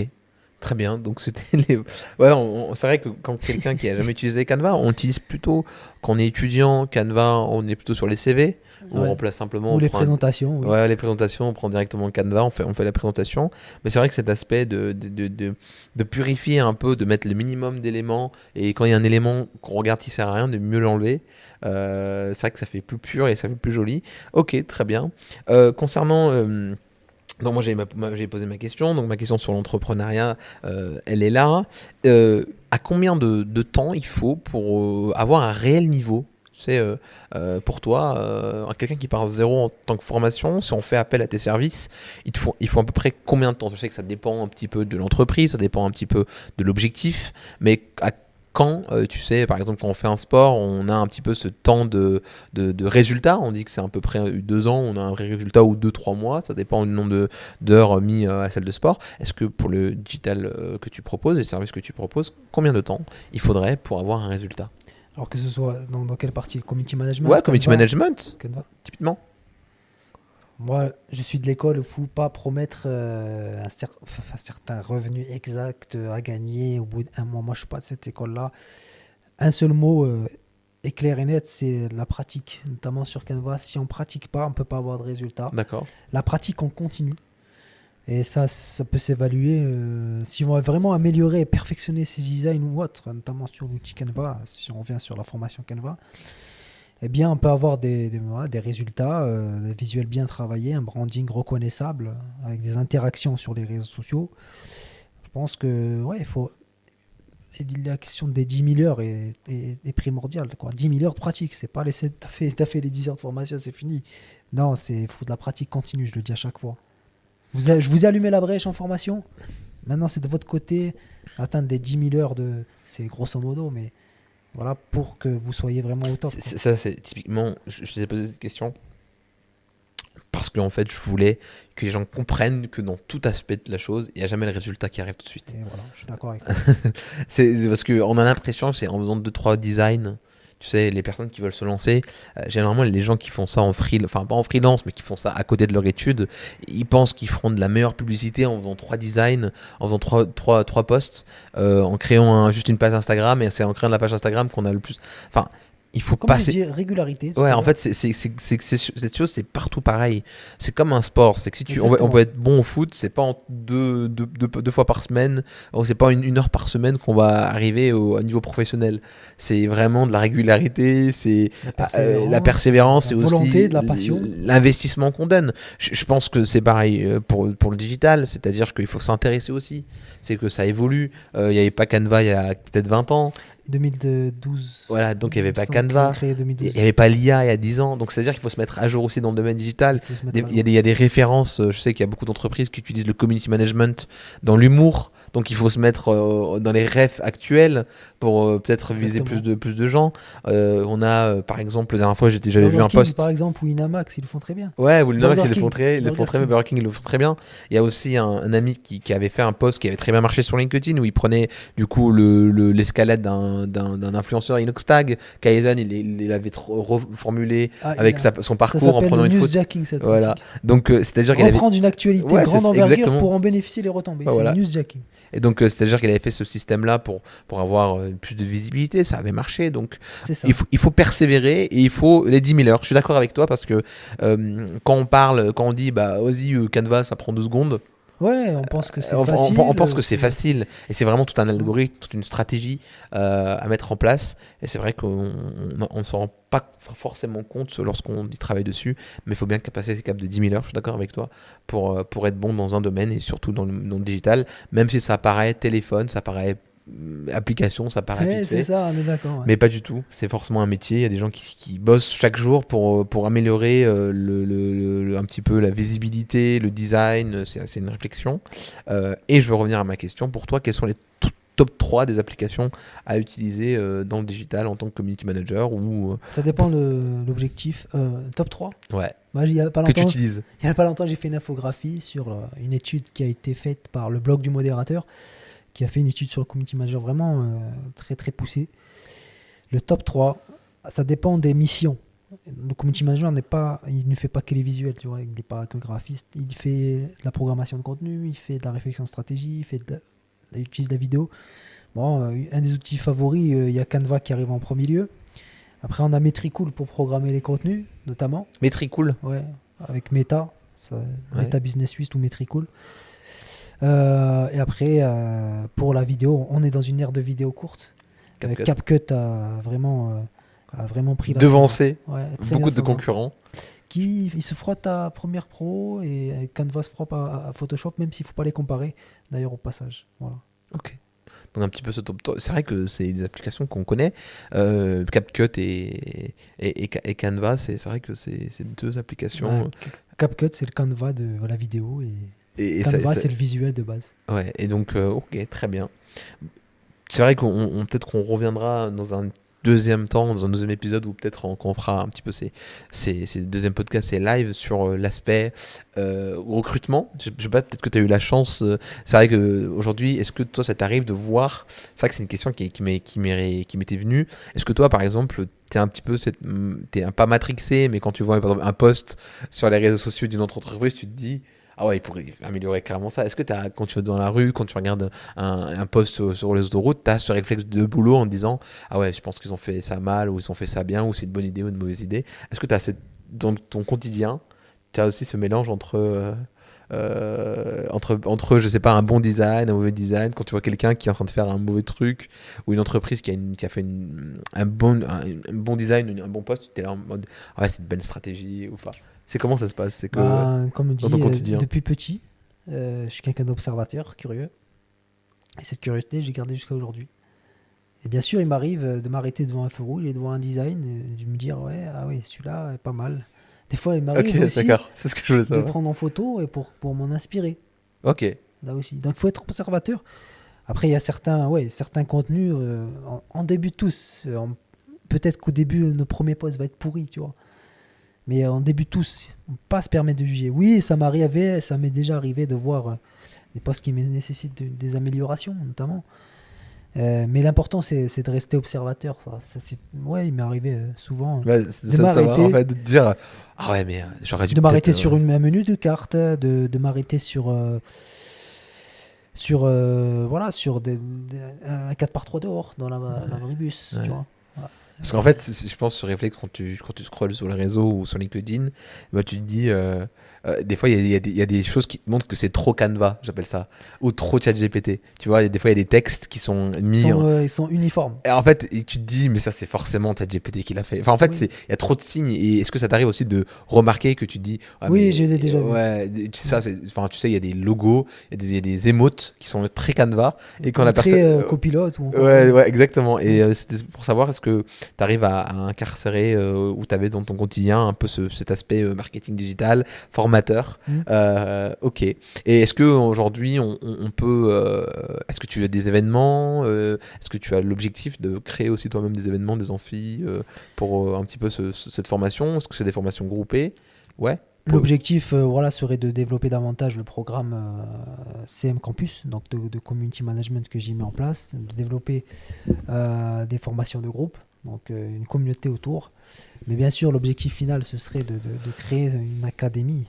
Très bien. Donc c'était les. Ouais, c'est vrai que quand quelqu'un qui a jamais utilisé Canva, on utilise plutôt quand on est étudiant. Canva, on est plutôt sur les CV. Où on Ouais. remplace simplement. Ou On les prend présentations, oui. Ouais, les présentations, on prend directement Canva, on fait la présentation. Mais c'est vrai que cet aspect de purifier un peu, de mettre le minimum d'éléments, et quand il y a un élément qu'on regarde qui sert à rien, de mieux l'enlever. C'est vrai que ça fait plus pur et ça fait plus joli. Ok, très bien. Concernant. Donc moi j'ai posé ma question, donc ma question sur l'entrepreneuriat, elle est là. À combien de temps il faut pour avoir un réel niveau? C'est pour toi, quelqu'un qui part de zéro en tant que formation, si on fait appel à tes services, il faut à peu près combien de temps? Je sais que ça dépend un petit peu de l'entreprise, ça dépend un petit peu de l'objectif, mais à quand, tu sais, par exemple, quand on fait un sport, on a un petit peu ce temps de résultat. On dit que c'est à peu près 2 ans, on a un vrai résultat ou 2-3 mois. Ça dépend du nombre d'heures mis à la salle de sport. Est-ce que pour le digital que tu proposes, les services que tu proposes, combien de temps il faudrait pour avoir un résultat? Alors que ce soit dans quelle partie? Community management, Ouais, community Canva, management, Canva. typiquement. Moi, je suis de l'école, il ne faut pas promettre un certain revenu exact à gagner au bout d'un mois. Moi, je ne suis pas de cette école-là. Un seul mot est clair et net, c'est la pratique, notamment sur Canva. Si on ne pratique pas, on ne peut pas avoir de résultats. D'accord. La pratique, on continue. Et ça peut s'évaluer. Si on va vraiment améliorer et perfectionner ses designs ou autre, notamment sur l'outil Canva, si on revient sur la formation Canva, eh bien, on peut avoir voilà, des résultats, des visuels bien travaillés, un branding reconnaissable, avec des interactions sur les réseaux sociaux. Je pense que, ouais, la question des 10 000 heures est primordiale, quoi. 10 000 heures de pratique, c'est pas laisser, t'as fait les 10 heures de formation, c'est fini. Non, il faut de la pratique continue, je le dis à chaque fois. Je vous ai allumé la brèche en formation. Maintenant, c'est de votre côté, atteindre les 10 000 heures c'est grosso modo, mais voilà, pour que vous soyez vraiment au top, quoi. Ça, c'est typiquement, je t'ai posé cette question parce que en fait, je voulais que les gens comprennent que dans tout aspect de la chose, il n'y a jamais le résultat qui arrive tout de suite. Et voilà, je suis d'accord avec toi. C'est parce qu'on a l'impression que c'est en faisant 2-3 designs, tu sais, les personnes qui veulent se lancer, généralement les gens qui font ça en freelance, enfin pas en freelance, mais qui font ça à côté de leur étude, ils pensent qu'ils feront de la meilleure publicité en faisant 3 designs, en faisant 3 posts, en créant juste une page Instagram, et c'est en créant de la page Instagram qu'on a le plus... Enfin, il faut Comme passer... je dis, régularité. tout Ouais, à en l'heure. fait, cette chose, c'est partout pareil. C'est comme un sport. C'est que si on Exactement. peut être bon au foot, c'est pas en deux fois par semaine, ou c'est pas une heure par semaine qu'on va arriver au niveau professionnel. C'est vraiment de la régularité, c'est la persévérance, la c'est volonté, aussi de la passion. l'investissement qu'on donne. Je pense que c'est pareil pour le digital, c'est-à-dire qu'il faut s'intéresser aussi. C'est que ça évolue. Il n'y avait pas Canva il y a peut-être 20 ans. 2012. Voilà, donc il n'y avait pas Ils ont Canva. créé Il 2012. n'y avait pas l'IA il y a 10 ans, donc c'est-à-dire qu'il faut se mettre à jour aussi dans le domaine digital. Il faut se mettre à Il y a jour. il y a des références, je sais qu'il y a beaucoup d'entreprises qui utilisent le community management dans l'humour, donc il faut se mettre dans les refs actuels pour peut-être viser Exactement. plus de gens. On a par exemple, la dernière fois j'avais vu Burger un King, post. par exemple, ou Inamax, ils le font très bien. Ouais, ou le Nomax, Burger ils le font King. très, ils le font Burger très bien, King. Burger King, ils le font très bien. Il y a aussi un ami qui avait fait un post qui avait très bien marché sur LinkedIn où il prenait du coup l'escalade d'un influenceur Inoxtag. Kaizen, il avait reformulé Ah, avec son ça parcours en s'appelle prenant le une photo. newsjacking, cette Voilà. pratique. Donc, c'est-à-dire qu'elle avait. Reprendre une actualité Ouais, de grande c'est envergure exactement. pour en bénéficier les retombées. Ouais, C'est le voilà. newsjacking. Et donc, c'est-à-dire qu'elle avait fait ce système-là pour avoir plus de visibilité. Ça avait marché. Donc, C'est ça. il faut persévérer et il faut les 10 000 heures. Je suis d'accord avec toi parce que quand on dit, bah, vas-y, Canva, ça prend 2 secondes. Ouais, on pense que c'est On facile. pense que c'est facile et c'est vraiment tout un algorithme, toute une stratégie à mettre en place et c'est vrai qu'on ne s'en rend pas forcément compte lorsqu'on y travaille dessus, mais il faut bien passer ces caps de 10 000 heures, je suis d'accord avec toi, pour être bon dans un domaine et surtout dans le digital, même si ça paraît téléphone, ça paraît application, ça paraît Ouais, vite c'est fait. ça, on est d'accord. Ouais. Mais pas du tout, c'est forcément un métier. Il y a des gens qui bossent chaque jour pour améliorer un petit peu la visibilité, le design. C'est une réflexion. Et je veux revenir à ma question. Pour toi, quels sont les top 3 des applications à utiliser dans le digital en tant que community manager ou Ça dépend l'objectif. Top 3. ouais, Bah, il n'y a pas que tu longtemps, utilises. j'ai fait une infographie sur une étude qui a été faite par le blog du modérateur, qui a fait une étude sur le community manager vraiment très très poussée. Le top 3, ça dépend des missions. Le community manager il ne fait pas que les visuels, tu vois, il n'est pas que graphiste, il fait de la programmation de contenu, il fait de la réflexion stratégie, il utilise la vidéo. Bon, un des outils favoris, il y a Canva qui arrive en premier lieu. Après, on a Metricool pour programmer les contenus, notamment. Metricool. Ouais, avec Meta, Ouais. Meta Business Suite ou Metricool. Et après, pour la vidéo, on est dans une ère de vidéo courte. CapCut. CapCut a vraiment pris Devancé ouais, beaucoup de concurrents. Il se frotte à Premiere Pro et Canva se frotte à Photoshop, même s'il ne faut pas les comparer, d'ailleurs, au passage. Voilà. Ok. Donc un petit peu ce top 3. C'est vrai que c'est des applications qu'on connaît. CapCut et Canva, c'est vrai que c'est deux applications. CapCut, c'est le Canva de la vidéo et Et Canva, c'est le visuel de base. ouais, et donc, ok, très bien. C'est vrai qu'on peut-être qu'on reviendra dans un deuxième temps, dans un deuxième épisode, ou peut-être qu'on fera un petit peu ces deuxièmes podcasts, ces lives sur l'aspect recrutement. Je sais pas, peut-être que tu as eu la chance. C'est vrai qu'aujourd'hui, est-ce que toi, ça t'arrive de voir. C'est vrai que c'est une question qui m'était venue. Est-ce que toi, par exemple, t'es un petit peu, pas matrixé, mais quand tu vois par exemple, un post sur les réseaux sociaux d'une autre entreprise, tu te dis. Ah ouais, il pourrait améliorer carrément ça. Est-ce que quand tu vas dans la rue, quand tu regardes un post sur les autoroutes, tu as ce réflexe de boulot en te disant ah ouais, je pense qu'ils ont fait ça mal, ou ils ont fait ça bien, ou c'est une bonne idée ou une mauvaise idée. Est-ce que dans ton quotidien, tu as aussi ce mélange entre, je sais pas, un bon design, un mauvais design, quand tu vois quelqu'un qui est en train de faire un mauvais truc, ou une entreprise qui a fait un bon design, un bon post, tu es là en mode ah ouais, c'est une bonne stratégie, ou pas. C'est comment ça se passe? C'est que Comme on dans dit, ton quotidien. depuis petit, je suis quelqu'un d'observateur, curieux. Et cette curiosité, j'ai gardé jusqu'à aujourd'hui. Et bien sûr, il m'arrive de m'arrêter devant un feu rouge et devant un design, et de me dire ouais, ah oui, celui-là est pas mal. Des fois, il m'arrive Ok, aussi d'accord, c'est ce que je voulais de savoir. prendre en photo et pour m'en inspirer. Ok. Là aussi. Donc, il faut être observateur. Après, il y a certains contenus, on débute tous. Peut-être qu'au début, nos premiers posts vont être pourris, tu vois. Mais on débute tous. On ne peut pas se permettre de juger. Oui, ça m'est déjà arrivé de voir des posts qui nécessitent des améliorations, notamment. Mais l'important, c'est de rester observateur. Ouais, il m'est arrivé souvent Ouais, c'est de ça de savoir, en m'arrêter. fait, de te dire ah ouais, mais j'aurais dû De m'arrêter peut-être. sur un menu de carte, de m'arrêter sur un 4x3 dehors dans l'abribus, Ouais. tu vois. Voilà. Parce qu'en fait, je pense ce réflexe quand tu scrolles sur les réseaux ou sur LinkedIn, bah, tu te dis, des fois, il y a des choses qui te montrent que c'est trop Canva, j'appelle ça, ou trop ChatGPT. Tu vois, des fois, il y a des textes qui sont mis. Ils sont uniformes. Et en fait, et tu te dis, mais ça, c'est forcément ChatGPT qui l'a fait. Enfin, en fait, Oui, il y a trop de signes. Et est-ce que ça t'arrive aussi de remarquer que tu te dis, ah, oui, je mais l'ai déjà vu. ouais, ça, enfin, tu sais, il y a des logos, il y a des émotes qui sont très Canva. Et quand Ou la personne. très copilote ou encore. Ouais, Oui. ouais, exactement. Et Oui. c'était pour savoir, est-ce que tu arrives à incarcérer ou tu avais dans ton quotidien un peu cet aspect marketing digital, formateur. Mm. Ok. Et est-ce que aujourd'hui on peut, est-ce que tu as des événements, est-ce que tu as l'objectif de créer aussi toi-même des événements, des amphis pour un petit peu cette formation? Est-ce que c'est des formations groupées? Ouais. L'objectif serait de développer davantage le programme CM Campus, donc de community management que j'ai mis en place, de développer des formations de groupe, donc une communauté autour. Mais bien sûr, l'objectif final, ce serait de créer une académie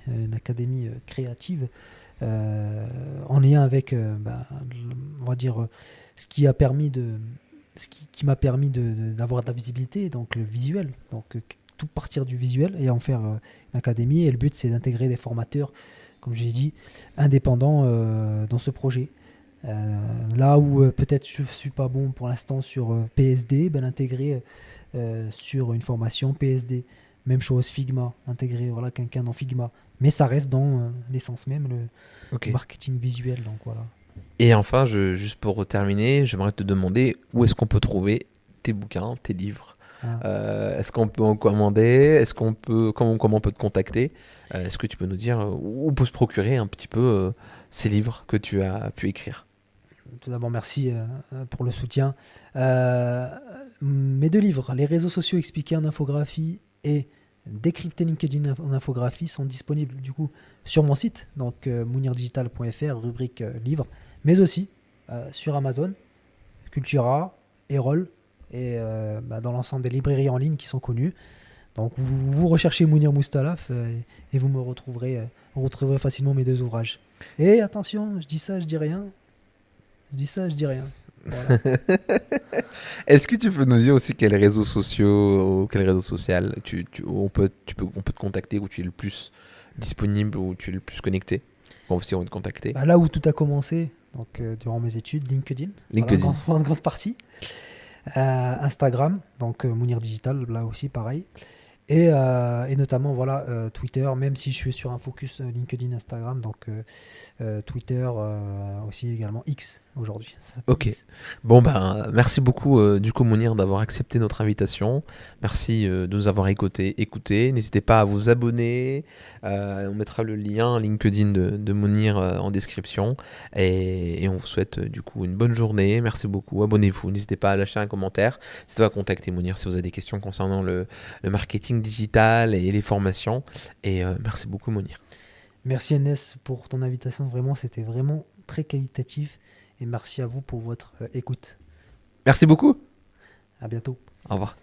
créative en lien avec, on va dire, ce qui m'a permis d'avoir de la visibilité, donc le visuel. Donc tout partir du visuel et en faire une académie. Et le but, c'est d'intégrer des formateurs, comme j'ai dit, indépendants dans ce projet. Là où peut-être je ne suis pas bon pour l'instant sur PSD, l'intégrer sur une formation PSD. Même chose, Figma, intégrer quelqu'un dans Figma. Mais ça reste dans l'essence même, Ok. le marketing visuel. Donc voilà. Et enfin, juste pour terminer, j'aimerais te demander où est-ce qu'on peut trouver tes bouquins, tes livres. Ah. Est-ce qu'on peut en commander? Comment on peut te contacter? Est-ce que tu peux nous dire où on peut se procurer un petit peu ces livres que tu as pu écrire? Tout d'abord, merci pour le soutien. Mes deux livres, Les réseaux sociaux expliqués en infographie et Décrypter LinkedIn en infographie, sont disponibles du coup sur mon site, donc mounirdigital.fr, rubrique livres, mais aussi sur Amazon, Cultura, Erol et dans l'ensemble des librairies en ligne qui sont connues. Donc vous recherchez Mounir Moustalaf et vous retrouverez facilement mes deux ouvrages. Et attention, je dis ça, je dis rien. Je dis ça, je dis rien. Voilà. Est-ce que tu peux nous dire aussi quels réseaux sociaux, quel réseau social où on peut te contacter, où tu es le plus disponible, où tu es le plus connecté? Bon, si on veut te contacter. Là où tout a commencé, donc durant mes études, LinkedIn, LinkedIn. Voilà, en grande partie. Instagram, donc Mounir Digital, là aussi pareil. Et notamment Twitter, même si je suis sur un focus LinkedIn, Instagram, donc Twitter aussi également X, aujourd'hui. Ok. Bon, ben, merci beaucoup, du coup, Mounir, d'avoir accepté notre invitation. Merci de nous avoir écoutés. N'hésitez pas à vous abonner. On mettra le lien LinkedIn de Mounir en description. Et on vous souhaite, du coup, une bonne journée. Merci beaucoup. Abonnez-vous. N'hésitez pas à lâcher un commentaire. N'hésitez pas à contacter Mounir si vous avez des questions concernant le marketing digital et les formations. Et merci beaucoup, Mounir. Merci Agnès pour ton invitation. Vraiment, c'était vraiment très qualitatif. Et merci à vous pour votre écoute. Merci beaucoup. À bientôt. Au revoir.